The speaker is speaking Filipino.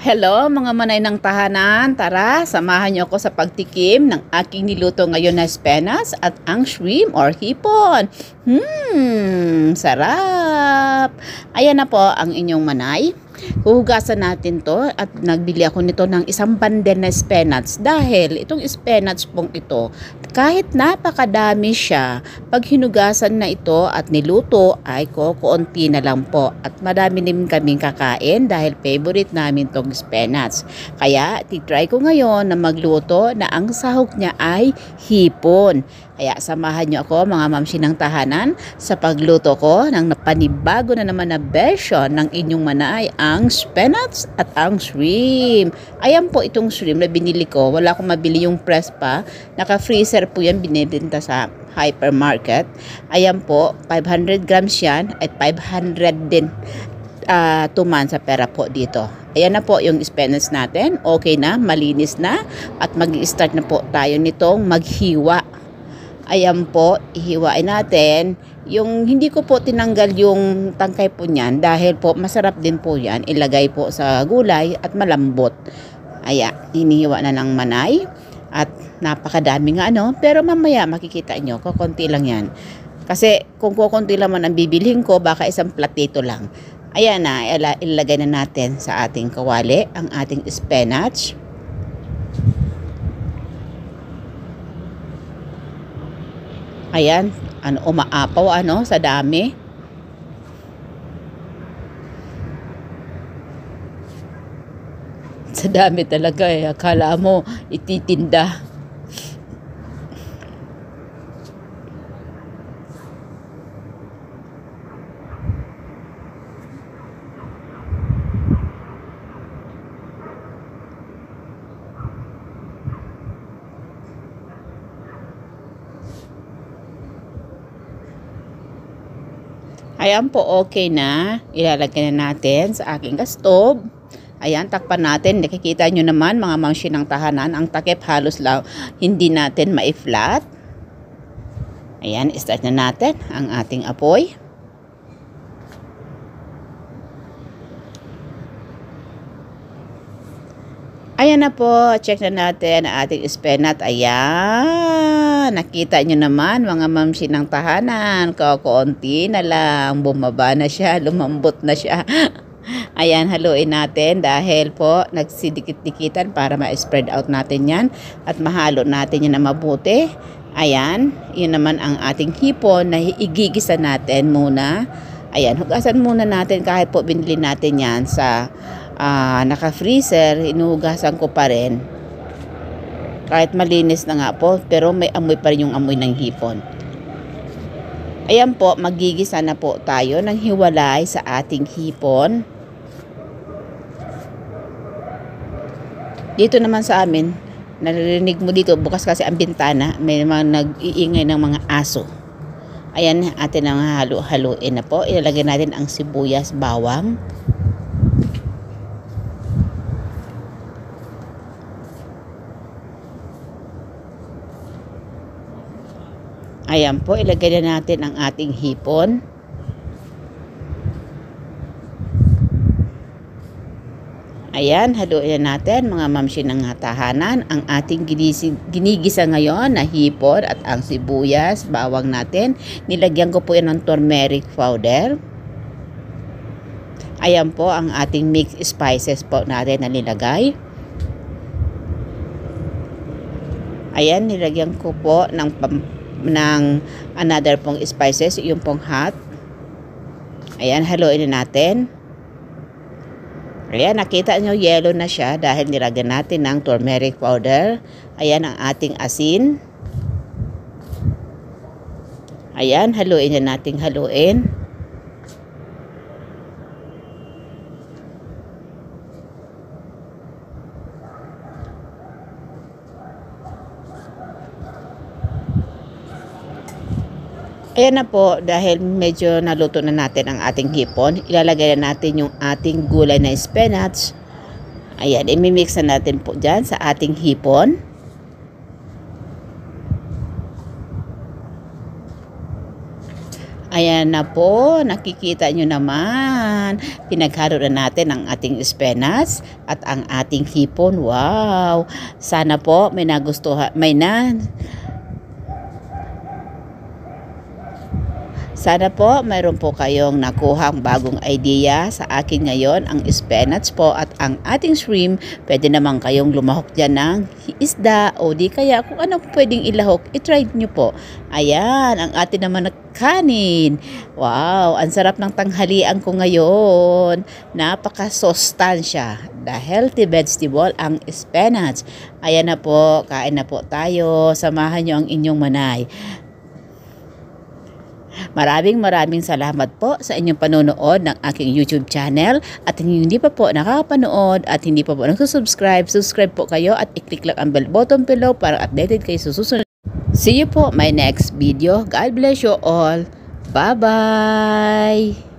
Hello mga manay ng tahanan, tara samahan niyo ako sa pagtikim ng aking niluto ngayon na spenas at ang shrimp or hipon. Sarap! Ayan na po ang inyong manay. Huhugasan natin to at nagbili ako nito ng isang bandel na spinach dahil itong spinach pong ito kahit napakadami siya, pag hinugasan na ito at niluto ay kukunti na lang po at madami din kaming kakain dahil favorite namin tong spinach. Kaya titry ko ngayon na magluto na ang sahog niya ay hipon. Kaya samahan niyo ako mga mamsi ng tahanan sa pagluto ko ng panibago na naman na version ng inyong manay, ang spinach at ang shrimp. Ayan po itong shrimp na binili ko. Wala akong mabili yung press pa. Naka-freezer po yan, binibenta sa hypermarket. Ayan po, 500 grams yan at 500 din tuman sa pera po dito. Ayan na po yung spinach natin. Okay na, malinis na at mag-start na po tayo nitong maghiwa. Ayan po, ihiwain natin. Yung hindi ko po tinanggal yung tangkay po niyan dahil po masarap din po yan. Ilagay po sa gulay at malambot. Ayan, hinihiwa na ng manay. At napakadami nga pero mamaya makikita nyo, kukunti lang yan. Kasi kung kukunti lang man ang bibilhin ko, baka isang platito lang. Ayan na, ilagay na natin sa ating kawali ang ating spinach. Ayan, umaapaw sa dami. Sa dami talaga akala mo ititinda. Ayan po, okay na. Ilalagay na natin sa aking stove. Ayan, takpan natin. Nakikita nyo naman mga mamsi ng tahanan, ang takip halos lang hindi natin ma-flat. Ayan, start na natin ang ating apoy. Ayan na po, check na natin ang ating spinach. Ayan, nakita nyo naman mga mamsi ng tahanan, kukunti na lang, bumaba na siya, lumambot na siya. Ayan, haluin natin dahil po nagsidikit-dikitan para ma-spread out natin yan at mahalo natin yan na mabuti. Ayan, yun naman ang ating hipon na igigisa natin muna. Ayan, hugasan muna natin kahit po binili natin yan sa naka-freezer, inuhugasan ko pa rin. Kahit malinis na nga po, pero may amoy pa rin yung amoy ng hipon. Ayan po, magigisa na po tayo ng hiwalay sa ating hipon. Dito naman sa amin, naririnig mo dito, bukas kasi ang bintana, may mga nag-iingay ng mga aso. Ayan, atin ang halu-haluin na po. Ilalagay natin ang sibuyas, bawang. Ayan po, ilagay na natin ang ating hipon. Ayan, haluin na natin mga mamsi ng tahanan ang ating ginigisa ngayon na hipon at ang sibuyas, bawang natin. Nilagyan ko po yan ng turmeric powder. Ayan po ang ating mixed spices po natin na nilagay. Ayan, nilagyan ko po ng another pong spices, yung pong hot. Ayan, haluin na natin. Ayan, nakita nyo yellow na siya dahil nilagyan natin ng turmeric powder. Ayan ang ating asin. Ayan, haluin na natin, haluin. Ayan na po, dahil medyo naluto na natin ang ating hipon, ilalagay na natin yung ating gulay na spinach. Ayan, imimix na natin po dyan sa ating hipon. Ayan na po, nakikita nyo naman. Pinaghalo na natin ang ating spinach at ang ating hipon. Wow! Sana po may nagustuhan, Sana po mayroon po kayong nakuhang bagong idea sa akin ngayon. Ang spinach po at ang ating shrimp, pwede naman kayong lumahok dyan ng isda o di kaya kung ano pwedeng ilahok, itry nyo po. Ayan, ang atin naman na kanin. Wow, ang sarap ng tanghalian ko ngayon. Napaka-sustansya. The healthy vegetable, ang spinach. Ayan na po, kain na po tayo. Samahan nyo ang inyong manay. Maraming salamat po sa inyong panonood ng aking YouTube channel at hindi pa po nakakapanood at hindi pa po nagsusubscribe, subscribe po kayo at i-click lang ang bell button below para updated kayo sa susunod. See you po my next video. God bless you all. Bye-bye!